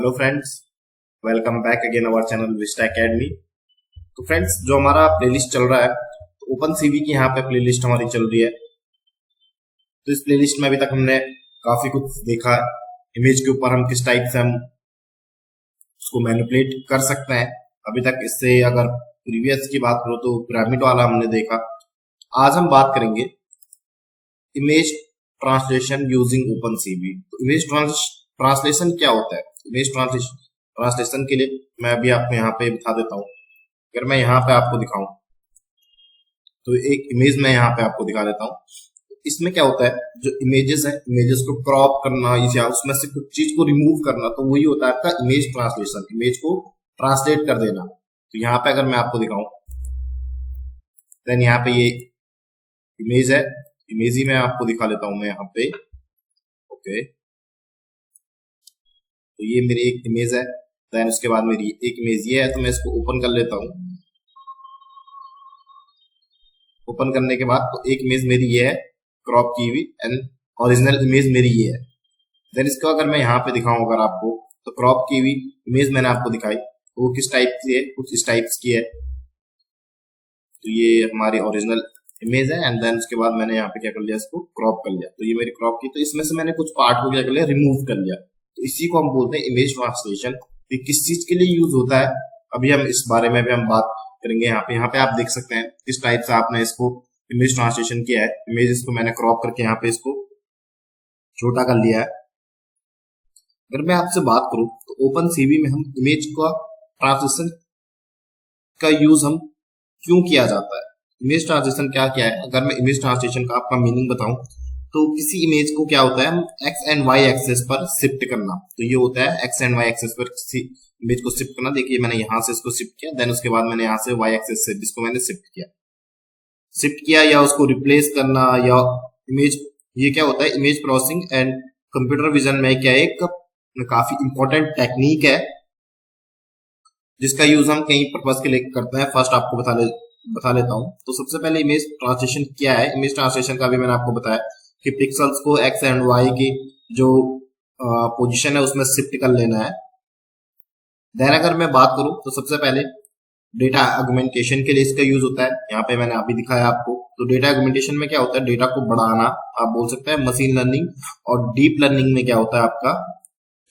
Hello friends, welcome back again our channel Vista academy. तो friends, जो हमारा playlist चल रहा है, तो ओपन सीवी की यहाँ पे प्लेलिस्ट हमारी चल रही है। तो इस प्लेलिस्ट में अभी तक हमने काफी कुछ देखा है। इमेज के ऊपर हम किस टाइप से हम उसको मैनिपुलेट कर सकते हैं। अभी तक इससे अगर प्रीवियस की बात करो तो पिरामिड वाला हमने देखा। आज हम बात करेंगे image translation using open CV. तो इमेज ट्रांसलेशन क्या होता है? इमेज ट्रांसलेशन के लिए मैं अभी आपको यहाँ पे बता देता हूँ। अगर मैं यहाँ पे आपको दिखाऊं तो एक इमेज मैं यहाँ पे आपको दिखा देता हूँ। इसमें क्या होता है, जो इमेजेस है, इमेजेस को क्रॉप करना या उसमें से कुछ चीज को रिमूव करना, तो वही होता है आपका इमेज ट्रांसलेशन, इमेज को ट्रांसलेट कर देना। तो यहाँ पे अगर मैं आपको दिखाऊं, देन यहाँ पे ये इमेज है, इमेज ही मैं आपको दिखा लेता हूँ मैं यहाँ पे। ओके, तो ये मेरी एक इमेज है। देन उसके बाद मेरी एक इमेज ये है, तो मैं इसको ओपन कर लेता हूँ। ओपन करने के बाद तो एक इमेज मेरी ये है क्रॉप की हुई, एंड ओरिजिनल इमेज मेरी ये है। देन इसको अगर मैं यहाँ पे दिखाऊं अगर आपको, तो क्रॉप की हुई इमेज मैंने आपको दिखाई, तो वो किस टाइप की है, कुछ इस टाइप की है। तो ये हमारी ओरिजिनल इमेज है, एंड देन उसके बाद मैंने यहाँ पे क्या कर लिया, इसको क्रॉप कर लिया। तो ये मेरी क्रॉप की, तो इसमें से मैंने कुछ पार्ट को क्या कर लिया, रिमूव कर लिया। तो इसी को हम बोलते हैं इमेज ट्रांसलेशन। ये किस चीज के लिए यूज होता है, अभी हम इस बारे में भी हम बात करेंगे। यहाँ पे आप देख सकते हैं किस टाइप से आपने इसको इमेज ट्रांसलेशन किया है। इमेजेस को मैंने क्रॉप करके यहाँ पे इसको छोटा कर लिया है। अगर मैं आपसे बात करूं तो ओपन सीवी में हम इमेज का ट्रांसलेशन का यूज हम क्यों किया जाता है, इमेज ट्रांसलेशन क्या क्या है। अगर मैं इमेज ट्रांसलेशन का आपका मीनिंग बताऊं तो किसी इमेज को क्या होता है, हम एक्स एंड वाई एक्सेस पर शिफ्ट करना। तो ये होता है एक्स एंड वाई एक्सेस पर किसी इमेज को शिफ्ट करना। देखिए मैंने यहाँ से इसको शिफ्ट किया, देन उसके बाद मैंने यहाँ से वाई एक्सेस से इसको मैंने शिफ्ट किया या उसको रिप्लेस करना, या इमेज, ये क्या होता है, image processing and computer vision में क्या है, एक काफी इंपॉर्टेंट टेक्निक है जिसका यूज हम कई पर्पज के लिए करते हैं। फर्स्ट आपको बता लेता हूँ। तो सबसे पहले इमेज ट्रांसलेशन क्या है। इमेज ट्रांसलेशन का भी मैंने आपको बताया कि पिक्सल्स को एक्स एंड वाई की जो पोजीशन है उसमें शिफ्ट कर लेना है। देन अगर मैं बात करूं तो सबसे पहले डेटा आगुमेंटेशन के लिए इसका यूज होता है। यहाँ पे मैंने अभी दिखाया आपको। तो डेटा आगुमेंटेशन में क्या होता है, डेटा को बढ़ाना, आप बोल सकते हैं मशीन लर्निंग। और डीप लर्निंग में क्या होता है, आपका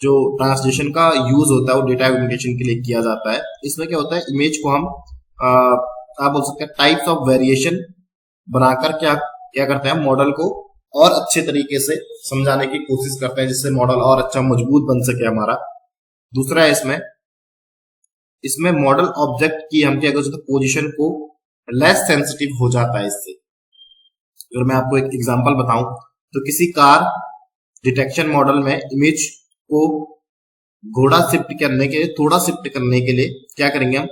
जो ट्रांसलेशन का यूज होता है वो डेटा आगुमेंटेशन के लिए किया जाता है। इसमें क्या होता है, इमेज को हम आप बोल सकते हैं टाइप्स ऑफ वेरिएशन बनाकर क्या क्या करते हैं, मॉडल को और अच्छे तरीके से समझाने की कोशिश करते हैं, जिससे मॉडल और अच्छा मजबूत बन सके हमारा। दूसरा है इसमें मॉडल ऑब्जेक्ट की हम क्या कर सकते हैं, पोजीशन को लेस सेंसिटिव हो जाता है इससे। अगर मैं आपको एक एग्जांपल बताऊं तो किसी कार डिटेक्शन मॉडल में इमेज को थोड़ा शिफ्ट करने के लिए क्या करेंगे, हम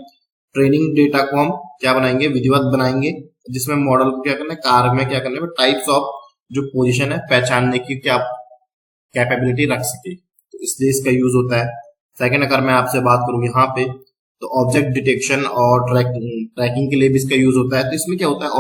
ट्रेनिंग डेटा को हम क्या बनाएंगे, विधिवत बनाएंगे, जिसमें मॉडल को क्या करना है, कार में क्या करना है, टाइप्स ऑफ जो पोजीशन है पहचानने की क्या कैपेबिलिटी रख सके। तो इसलिए इसका यूज होता है। सेकंड, अगर मैं आपसे बात करूं यहाँ पे, तो ऑब्जेक्ट डिटेक्शन और ट्रैकिंग के लिए भी इसका यूज होता है। तो इसमें क्या होता है,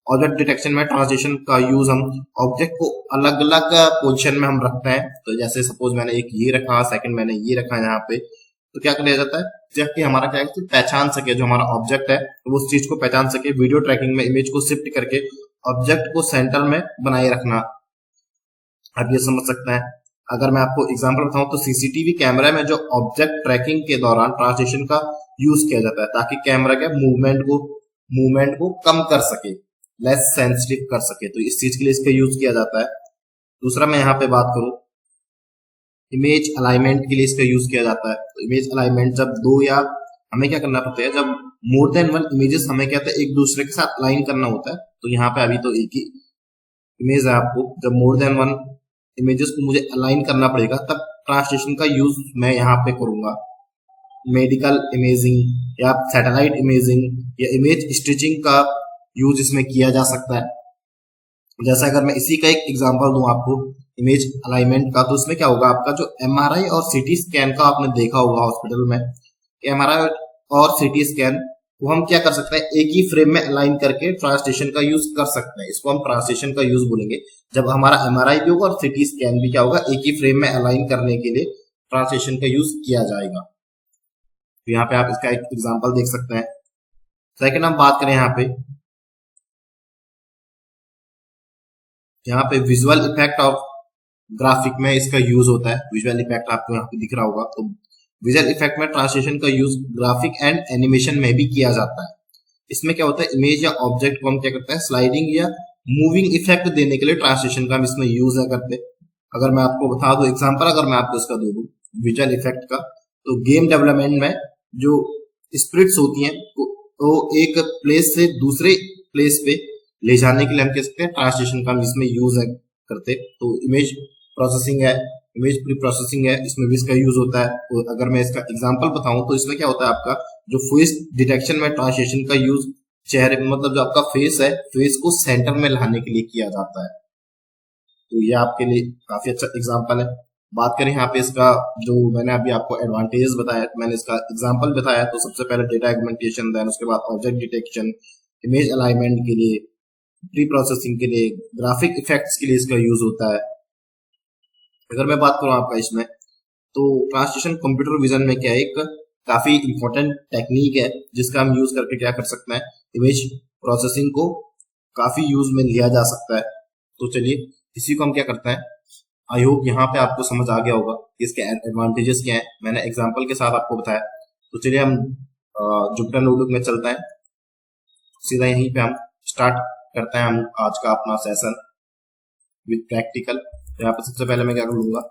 ऑब्जेक्ट डिटेक्शन में ट्रांसलेशन का यूज हम ऑब्जेक्ट को अलग अलग पोजीशन में हम रखते हैं। तो जैसे सपोज मैंने एक ये रखा, सेकंड मैंने ये रखा यहाँ पे, तो क्या किया जाता है, जबकि हमारा क्या है, पहचान सके, जो हमारा ऑब्जेक्ट है वो उस चीज को पहचान सके। वीडियो ट्रैकिंग में इमेज को शिफ्ट करके ऑब्जेक्ट को सेंटर में बनाए रखना, आप ये समझ सकते हैं। अगर मैं आपको एग्जांपल बताऊं तो सीसीटीवी कैमरा में जो ऑब्जेक्ट ट्रैकिंग के दौरान ट्रांसलेशन का यूज किया जाता है, ताकि कैमरा के मूवमेंट को कम कर सके, लेस सेंसिटिव कर सके। तो इस चीज के लिए इसका यूज किया जाता है। दूसरा मैं यहाँ पे बात करूं, इमेज अलाइनमेंट के लिए इसका यूज किया जाता है। तो इमेज अलाइनमेंट जब दो, या हमें क्या करना पड़ता है, जब मोर देन वन इमेजेस हमें क्या होता है, एक दूसरे के साथ अलाइन करना होता है। तो यहाँ पे अभी तो एक ही इमेज है, आपको जब मोर देन वन इमेजेस को मुझे अलाइन करना पड़ेगा, तब ट्रांसलेशन का यूज मैं यहाँ पे करूंगा। मेडिकल इमेजिंग या सैटेलाइट इमेजिंग या इमेज स्टिचिंग का यूज इसमें किया जा सकता है। जैसा अगर मैं इसी का एक एग्जांपल दूं आपको इमेज अलाइनमेंट का, तो उसमें क्या होगा, आपका जो एमआरआई और सीटी स्कैन का आपने देखा होगा हॉस्पिटल में, एमआरआई और सीटी स्कैन को हम क्या कर सकते हैं, एक ही फ्रेम में अलाइन करके ट्रांसलेशन का यूज कर सकते हैं। इसको हम ट्रांसलेशन का यूज बोलेंगे। जब हमारा एमआरआई भी होगा और सीटी स्कैन भी क्या होगा, एक ही फ्रेम में अलाइन करने के लिए ट्रांसलेशन का यूज किया जाएगा। तो यहाँ पे आप इसका एक एग्जांपल देख सकते हैं। सेकंड हम बात करें यहाँ पे विजुअल इफेक्ट ऑफ ग्राफिक में इसका यूज होता है। विजुअल इफेक्ट आपको यहाँ पे दिख रहा होगा, तो विजुअल इफेक्ट में ट्रांसलेशन का यूज ग्राफिक एंड एनिमेशन में भी किया जाता है। इसमें क्या होता है, इमेज या ऑब्जेक्ट को हम क्या करते हैं, स्लाइडिंग या मूविंग इफेक्ट देने के लिए ट्रांसलेशन का हम इसमें यूज है करते। अगर मैं आपको बता दूं एग्जांपल, अगर मैं आपको इसका दे दूं विजुअल इफेक्ट का, तो गेम डेवलपमेंट में जो स्पिरिट्स होती हैं वो एक प्लेस से दूसरे प्लेस पे ले जाने के लिए हम कह सकते हैं ट्रांसलेशन का हम इसमें यूज है करते। तो इमेज प्रोसेसिंग है, इमेज प्री प्रोसेसिंग है, इसमें भी इसका यूज होता है। तो अगर मैं इसका एग्जांपल बताऊं तो इसमें क्या होता है, आपका जो फेस डिटेक्शन में ट्रांसलेशन का यूज चेहरे मतलब जो आपका फेस है, फेस को सेंटर में लाने के लिए किया जाता है। तो ये आपके लिए काफी अच्छा एग्जांपल है। बात करें यहाँ पे इसका, जो मैंने अभी आपको एडवांटेजेस बताया, मैंने इसका एग्जांपल बताया, तो सबसे पहले डेटा एग्मेंटेशन, देन उसके बाद ऑब्जेक्ट डिटेक्शन, इमेज अलाइनमेंट के लिए, प्री प्रोसेसिंग के लिए, ग्राफिक इफेक्ट्स के लिए इसका यूज होता है। अगर मैं बात करूं आपका इसमें, तो ट्रांसलेशन कंप्यूटर विजन में क्या है, एक काफी इंपॉर्टेंट टेक्निक है जिसका हम यूज करके क्या कर सकते हैं, इमेज प्रोसेसिंग को काफी यूज में लिया जा सकता है। तो चलिए इसी को हम क्या करते हैं, आई होप यहाँ पे आपको समझ आ गया होगा कि इसके एडवांटेजेस क्या है, मैंने एग्जांपल के साथ आपको बताया। तो चलिए हम जुपिटर नोटबुक में चलते हैं, सीधा यहीं पे हम स्टार्ट करते हैं हम आज का अपना सेशन विद प्रैक्टिकल। तो यहाँ पे सबसे पहले मैं क्या कर लूंगा,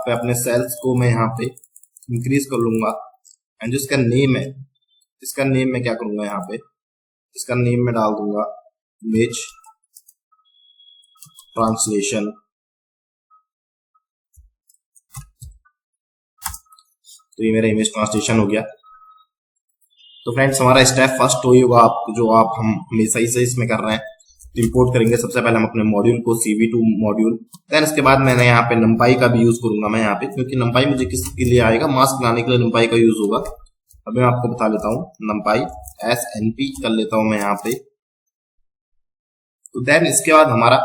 पे अपने सेल्स को मैं यहाँ पे इंक्रीज कर लूंगा, एंड जो इसका नेम है, इसका नेम मैं क्या करूंगा, यहाँ पे इसका नेम मैं डाल दूंगा इमेज ट्रांसलेशन। तो ये मेरा इमेज ट्रांसलेशन हो गया। तो फ्रेंड्स हमारा स्टेप फर्स्ट वही होगा, आप जो आप हम हमेशा ही से इसमें कर रहे हैं, इंपोर्ट करेंगे सबसे पहले हम अपने मॉड्यूल को, CV2 मॉड्यूल। देन उसके बाद मैंने यहाँ पे numpy का भी यूज करूंगा मैं यहाँ पे, क्योंकि numpy मुझे किसके लिए आएगा, मास्क बनाने के लिए numpy का यूज होगा। अब मैं आपको बता लेता हूँ, numpy SNP कर लेता हूँ मैं यहाँ पे। तो देन इसके बाद हमारा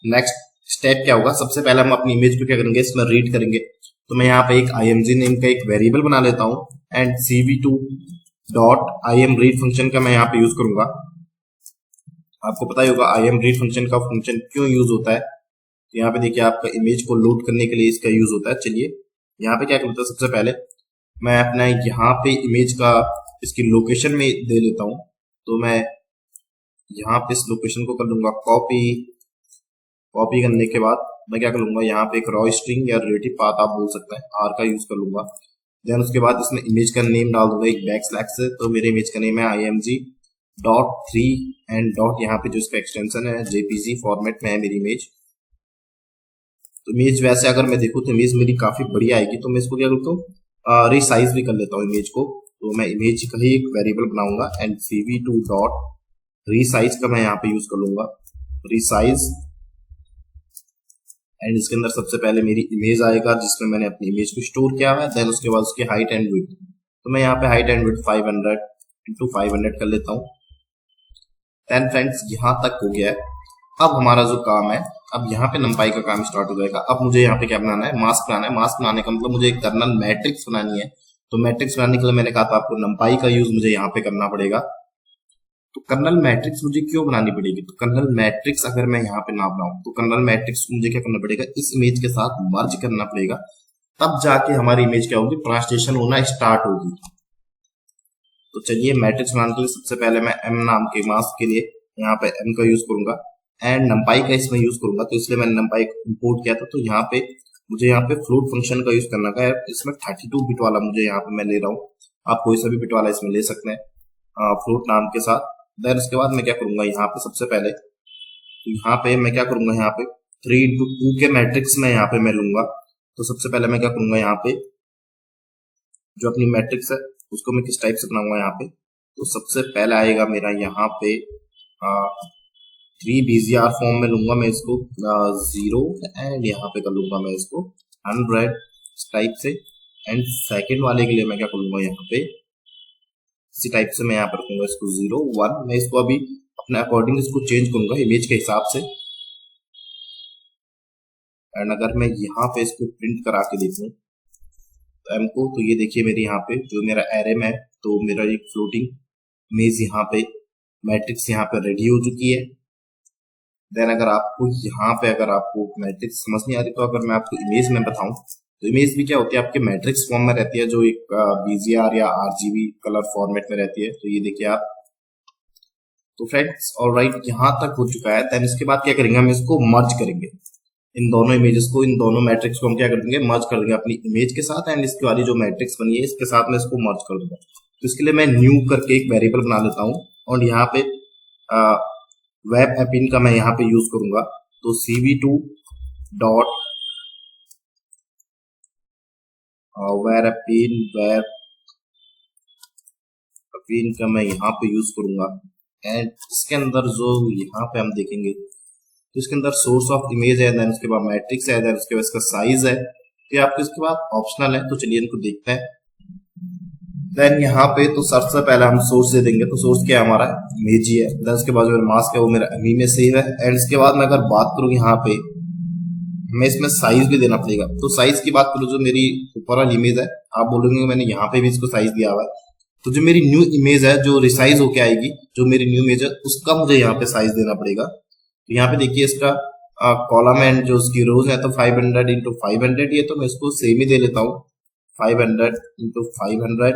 नेक्स्ट स्टेप क्या होगा, सबसे पहले हम अपनी इमेज को क्या करेंगे, इसमें रीड करेंगे। तो मैं यहाँ पे एक img नेम का एक वेरिएबल बना लेता हूँ, and CV2 dot imRead function का मैं यहाँ पे यूज करूंगा। आपको पता ही होगा imRead फंक्शन का फंक्शन क्यों यूज होता है। तो यहाँ पे देखिए आपका इमेज को लोड करने के लिए इसका यूज होता है। चलिए यहाँ पे क्या करता है, सबसे पहले मैं अपना यहाँ पे इमेज का इसकी लोकेशन में दे लेता हूँ। तो मैं यहाँ पे इस लोकेशन को कर लूंगा कॉपी। कॉपी करने के बाद मैं क्या कर लूंगा, यहाँ पे एक रॉ स्ट्रिंग या रिलेटिव पाथ आप बोल सकते हैं, आर का यूज कर लूंगा। देन उसके बाद इसमें इमेज का नेम डाल दूंगा एक बैकस्लैश से। तो मेरे इमेज का नेम है img.3 एंड डॉट, यहाँ पे जो इसका एक्सटेंशन है JPG फॉर्मेट में है मेरी इमेज। तो इमेज वैसे अगर मैं देखूँ तो इमेज मेरी काफी बढ़िया आएगी। तो मैं इसको क्या करता हूँ, रिसाइज भी कर लेता हूँ इमेज को। तो मैं इमेज का ही एक वेरिएबल बनाऊंगा, एंड CV2 डॉट रिसाइज का मैं यहाँ पे यूज कर लूंगा रिसाइज, एंड इसके अंदर सबसे पहले मेरी इमेज आएगा जिसमें मैंने अपनी इमेज को स्टोर किया है। देन उसके बाद उसकी हाइट एंड विड्थ, तो मैं यहाँ पे हाइट एंड विड्थ 500 इंटू 500 कर लेता हूँ। देन फ्रेंड्स यहाँ तक हो गया है। अब हमारा जो काम है, अब यहाँ पे numpy का काम स्टार्ट हो जाएगा। अब मुझे यहाँ पे क्या बनाना है, मास्क बनाना है। मास्क बनाने का मतलब मुझे एक कर्नल मैट्रिक्स बनानी है। तो मैट्रिक्स बनाने के लिए मैंने कहा था आपको numpy का यूज मुझे यहाँ पे करना पड़ेगा। तो कर्नल मैट्रिक्स मुझे क्यों बनानी पड़ेगी, तो कर्नल मैट्रिक्स अगर मैं यहाँ पे ना बनाऊं तो कर्नल मैट्रिक्स मुझे क्या करना पड़ेगा, इस इमेज के साथ मर्ज करना पड़ेगा, तब जाके हमारी इमेज क्या होगी, ट्रांसलेशन होना स्टार्ट होगी। तो चलिए मैट्रिक्स बनाने के लिए सबसे पहले मैं m नाम के मास्क के लिए यहाँ पे m का यूज करूंगा, एंड numpy का इसमें यूज करूंगा। तो इसलिए मैंने numpy इंपोर्ट किया था। तो यहाँ पे मुझे यहाँ पे फ्लोट फंक्शन का यूज करना है। इसमें 32 बिट वाला मुझे यहाँ पे मैं ले रहा हूँ, आप कोई सा भी बिट वाला इसमें ले सकते हैं फ्लोट नाम के साथ। देन उसके बाद मैं क्या करूंगा, यहाँ पे सबसे पहले यहाँ पे मैं क्या करूंगा, यहाँ पे 3 into 2 के मैट्रिक्स में यहाँ पे मैं लूंगा। तो सबसे पहले मैं क्या करूंगा, यहाँ पे जो अपनी मैट्रिक्स है उसको मैं किस टाइप से बनाऊंगा यहाँ पे, तो सबसे पहले आएगा मेरा यहाँ पे 3 BCR फॉर्म में लूंगा मैं इसको 0, एंड यहाँ पे कर लूंगा मैं इसको 100 टाइप से। एंड सेकंड वाले के लिए मैं क्या करूंगा, यहाँ पे इसी टाइप से मैं यहाँ पर रखूंगा इसको 0, 1। मैं इसको अभी अपने अकॉर्डिंग इसको चेंज करूंगा इमेज के हिसाब से। एंड अगर मैं यहाँ पे इसको प्रिंट करा के देखूं एम को, तो ये देखिए मेरे यहाँ पे जो मेरा एरे में है, तो मेरा एक फ्लोटिंग इमेज यहाँ पे मैट्रिक्स यहाँ पे रेडी हो चुकी है। देन अगर आपको यहाँ पे अगर आपको मैट्रिक्स समझ नहीं आ रही, तो अगर मैं आपको इमेज में बताऊं, तो इमेज भी क्या होती है, आपके मैट्रिक्स फॉर्म में रहती है, जो एक बीजीआर या आरजीबी कलर फॉर्मेट में रहती है। तो ये देखिए आप, तो फ्रेंड्स ऑलराइट, यहाँ तक हो चुका है। देन इसके बाद क्या करेंगे, हम इसको मर्ज करेंगे, इन दोनों इमेजेस को, इन दोनों मैट्रिक्स को हम क्या कर देंगे, मर्ज कर देंगे अपनी इमेज के साथ, एंड इसकी वाली जो मैट्रिक्स बनी है इसके साथ मैं इसको मर्ज कर दूंगा। तो इसके लिए मैं न्यू करके एक वेरिएबल बना लेता हूँ, और यहाँ पे वेब एपिन का मैं यहाँ पे यूज करूंगा। तो cv2 डॉट वेर एपिन का मैं यहाँ पे यूज करूंगा। एंड इसके अंदर जो यहाँ पे हम देखेंगे, तो इसके अंदर सोर्स ऑफ इमेज है, देन उसके बाद मैट्रिक्स है, देन उसके बाद इसका साइज है, तो आपको इसके बाद ऑप्शनल है। तो चलिए इनको देखते हैं। देन यहाँ पे तो सबसे पहले हम सोर्स दे देंगे, तो सोर्स क्या है हमारा, इमेज ही है। देन उसके बाद जो मेरा मास्क है वो मेरा इमेज में सेव है। एंड इसके बाद मैं अगर बात करूँ यहाँ पे, हमें इसमें साइज भी देना पड़ेगा। तो साइज की बात करूँ, जो मेरी ऊपर वाली इमेज है, आप बोलोगे मैंने यहाँ पे भी इसको साइज दिया हुआ है, तो जो मेरी न्यू इमेज है जो रिसाइज होके आएगी, जो मेरी न्यू इमेज है उसका मुझे यहाँ पे साइज देना पड़ेगा। तो यहाँ पे देखिए इसका कॉलम एंड जो उसकी रोज है, तो 500 इंटू 500 ये, तो मैं इसको सेम ही दे लेता हूँ, 500 इंटू 500।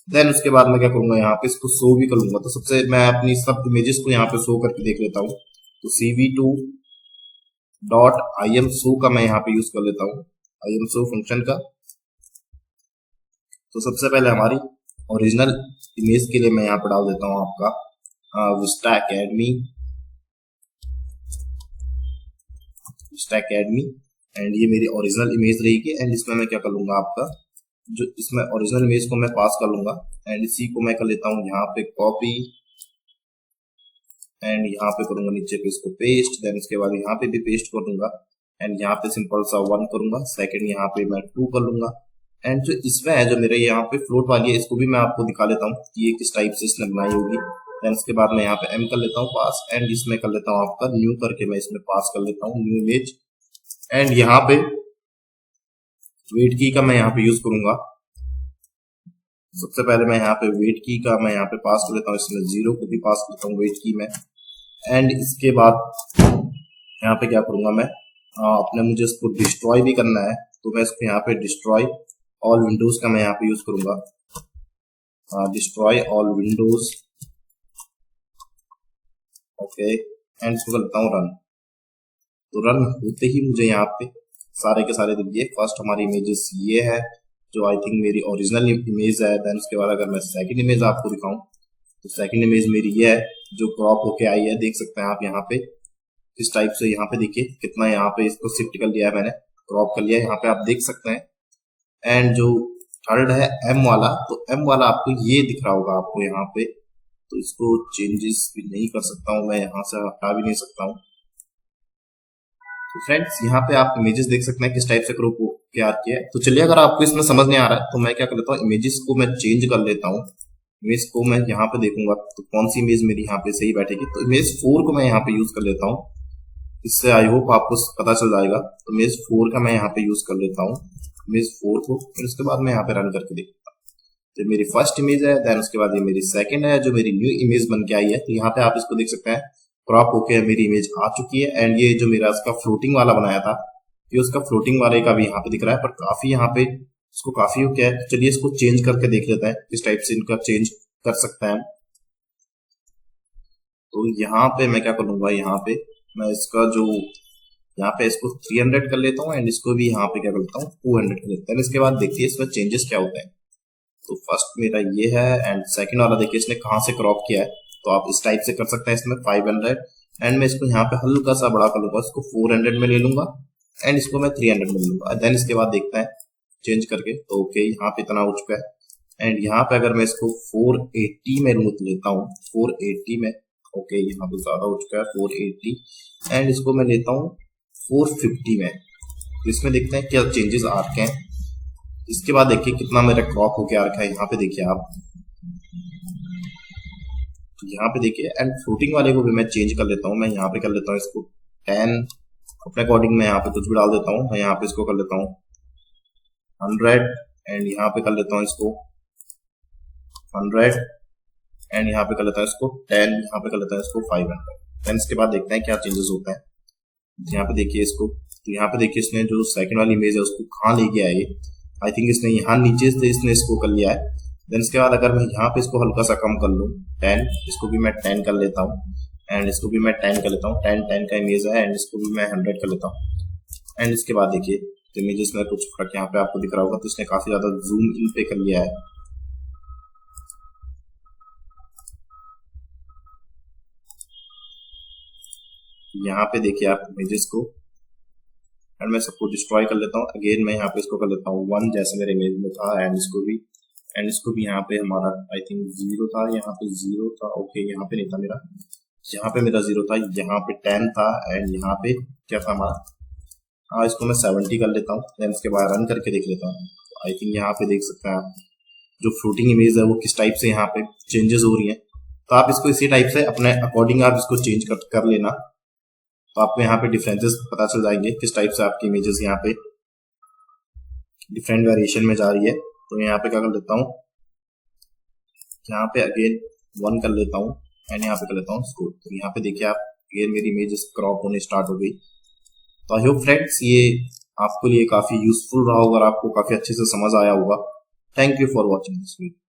देन उसके बाद मैं क्या करूंगा, यहाँ पे इसको शो भी कर लूंगा। तो सबसे मैं अपनी सब इमेजेस को यहाँ पे शो करके देख लेता हूँ। तो cv2 डॉट imShow का मैं यहाँ पे यूज कर लेता हूँ, imShow फंक्शन का। तो सबसे पहले हमारी ओरिजिनल इमेज के लिए मैं यहाँ पे डाल देता हूँ आपका विस्टा एकेडमी, एंड ये मेरी ओरिजिनल इमेज रहेगी। एंड इसमें मैं क्या कर लूंगा, आपका जो इसमें ओरिजिनल इमेज को मैं पास कर लूंगा, एंड इसी को मैं कर लेता हूँ यहाँ पे कॉपी, एंड यहाँ पे करूंगा नीचे पे इसको पेस्ट। देन इसके बाद यहाँ पे भी पेस्ट कर दूंगा, एंड यहाँ पे सिंपल सा 1 करूंगा, सेकंड यहाँ पे मैं 2 कर लूंगा। एंड जो इसमें है, जो मेरे यहाँ पे फ्लोट वाली है, इसको भी मैं आपको दिखा लेता हूँ कि ये किस टाइप से इसने बनाई होगी। देन इसके बाद मैं यहाँ पे m कर लेता हूँ पास, एंड इसमें कर लेता हूँ आपका न्यू करके मैं इसमें पास कर लेता हूँ न्यू इमेज। एंड यहाँ पे वेट की का मैं यहाँ पे यूज करूंगा। सबसे पहले मैं यहाँ पे वेट की का मैं यहाँ पे पास कर लेता हूँ, इसमें 0 को भी पास करता हूँ वेट की में। एंड इसके बाद यहाँ पे क्या करूंगा मैं, अपने मुझे इसको डिस्ट्रॉय भी करना है, तो मैं इसको यहाँ पे डिस्ट्रॉय ऑल विंडोज का मैं यहाँ पे यूज करूंगा, destroy all Windows, okay. And इसको करता हूँ रन। तो रन होते ही मुझे यहाँ पे सारे के सारे देखिए, फर्स्ट हमारी इमेजेस ये है जो आई थिंक मेरी ओरिजिनल इमेज है। देन उसके बाद अगर मैं सेकंड इमेज आपको दिखाऊं, तो सेकंड इमेज मेरी ये है जो क्रॉप होके आई है, देख सकते हैं आप यहाँ पे इस टाइप से। यहाँ पे देखिए कितना यहाँ पे इसको शिफ्ट कर लिया है मैंने, क्रॉप कर लिया है, यहाँ पे आप देख सकते हैं। एंड जो थर्ड है एम वाला, तो एम वाला आपको ये दिख रहा होगा आपको यहाँ पे, तो इसको चेंजेस भी नहीं कर सकता हूँ मैं, यहाँ से हटा भी नहीं सकता हूँ। तो फ्रेंड्स यहाँ पे आप इमेजेस देख सकते हैं किस टाइप से क्रॉप तैयार किया है। तो चलिए अगर आपको इसमें समझ नहीं आ रहा है, तो मैं क्या कर लेता हूँ, इमेजेस को मैं चेंज कर लेता हूँ। इमेज को मैं यहाँ पे देखूंगा तो कौन सी इमेज मेरी यहाँ पे सही बैठेगी, तो इमेज 4 को मैं यहाँ पे यूज कर लेता हूँ, इससे आई होप आपको पता चल जाएगा। तो इमेज 4 का मैं यहाँ पे यूज कर लेता हूँ, इमेज 4 को। फिर उसके बाद मैं यहाँ पे रन करके देखता हूँ, तो मेरी फर्स्ट इमेज है। देन उसके बाद ये मेरी सेकंड है जो मेरी न्यू इमेज बन के आई है। तो यहाँ पे आप इसको देख सकते हैं, क्रॉप होके मेरी इमेज आ चुकी है। एंड ये जो मेरा इसका फ्लोटिंग वाला बनाया था, ये उसका फ्लोटिंग वाले का भी यहाँ पे दिख रहा है, पर काफी यहाँ पे इसको काफी हो गया है। चलिए इसको चेंज करके देख लेते हैं किस टाइप से इनका चेंज कर सकते हैं। तो यहाँ पे मैं क्या करूंगा, यहाँ पे मैं इसका जो यहाँ पे इसको 300 कर लेता हूँ, एंड इसको भी यहाँ पे क्या कर लेता हूँ 200 कर लेता हूँ। इसके बाद देखिए इसमें चेंजेस क्या होते हैं। तो फर्स्ट मेरा ये है, एंड सेकंड वाला देखिए इसने कहाँ से क्रॉप किया है, तो आप इस टाइप से कर सकते हैं इसमें 500। एंड मैं इसको यहाँ पे हल्का सा बड़ा कर लूंगा, इसको 400 में ले लूंगा, एंड इसको मैं 300 में लूंगा। देन इसके बाद देखते हैं चेंज करके, तो ओके यहाँ पे इतना हो चुका है। एंड यहाँ पे अगर मैं इसको 480 में लेता हूँ, 480 में, ओके यहाँ पे ज्यादा हो चुका है 480। एंड इसको मैं लेता हूँ 450 में, तो इसमें देखते हैं क्या चेंजेस आ रखे हैं। इसके बाद देखिए कितना मेरा क्रॉप होके आ रखा है, यहाँ पे देखिए आप, तो यहाँ पे देखिए। एंड फ्लोटिंग वाले को भी मैं चेंज कर लेता हूँ, मैं यहाँ पे कर लेता हूँ इसको 10 अपने अकॉर्डिंग, मैं यहाँ पे कुछ भी डाल देता हूँ। मैं यहाँ पे इसको कर लेता हूँ 100 एंड यहाँ पे कर लेता हूँ इसको 100 एंड यहाँ पे कर लेता हूँ इसको 10, यहाँ पे कर लेता हूँ इसको 500। देन इसके बाद देखते हैं क्या चेंजेस होता है। यहाँ पे देखिए इसको, तो यहाँ पे देखिए इसने जो सेकंड वाली इमेज है उसको कहाँ ले गया है ये। आई थिंक इसने यहाँ नीचे से इसने इसको कर लिया है। देन इसके बाद अगर मैं यहाँ पे इसको हल्का सा कम कर लूँ 10, इसको भी मैं 10 कर लेता हूँ एंड इसको भी मैं 10 कर लेता हूँ। 10 का इमेज है एंड इसको भी मैं 100 कर लेता हूँ। एंड इसके बाद देखिए इमेजेस में कुछ फर्क यहाँ पे आपको दिख रहा होगा, तो इसने काफी ज्यादा जूम इन पे कर लिया है। यहाँ पे देखिए आप इमेजेस को, एंड मैं सबको डिस्ट्रॉय कर लेता हूँ। अगेन मैं यहाँ पे इसको कर लेता हूँ 1 जैसे मेरे इमेज में था एंड इसको भी यहाँ पे हमारा आई थिंक 0 था, यहाँ पे 0 था, ओके यहाँ पे नहीं था मेरा, यहाँ पे मेरा 0 था, यहाँ पे 10 था एंड यहाँ पे क्या था हमारा, हाँ इसको मैं 70 कर लेता हूँ। देन इसके बाद रन करके देख लेता हूँ। आई थिंक यहाँ पे देख सकते हैं आप जो फ्लोटिंग इमेज है वो किस टाइप से यहाँ पे चेंजेस हो रही है। तो आप इसको इसी टाइप से अपने अकॉर्डिंग आप इसको चेंज कर लेना, तो आपको यहाँ पे डिफरेंसेस पता चल जाएंगे किस टाइप से आपकी इमेजेस यहाँ पे डिफरेंट वेरिएशन में जा रही है। तो यहाँ पे क्या कर लेता हूँ, यहाँ पे अगेन 1 कर लेता हूँ एंड यहाँ पे कर लेता हूँ स्कोर। तो यहाँ पे देखिए आप अगेन मेरी इमेजेस क्रॉप होने स्टार्ट हो गई। तो आई होप फ्रेंड्स ये आपके लिए काफी यूजफुल रहा होगा और आपको काफी अच्छे से समझ आया होगा। Thank you for watching this video.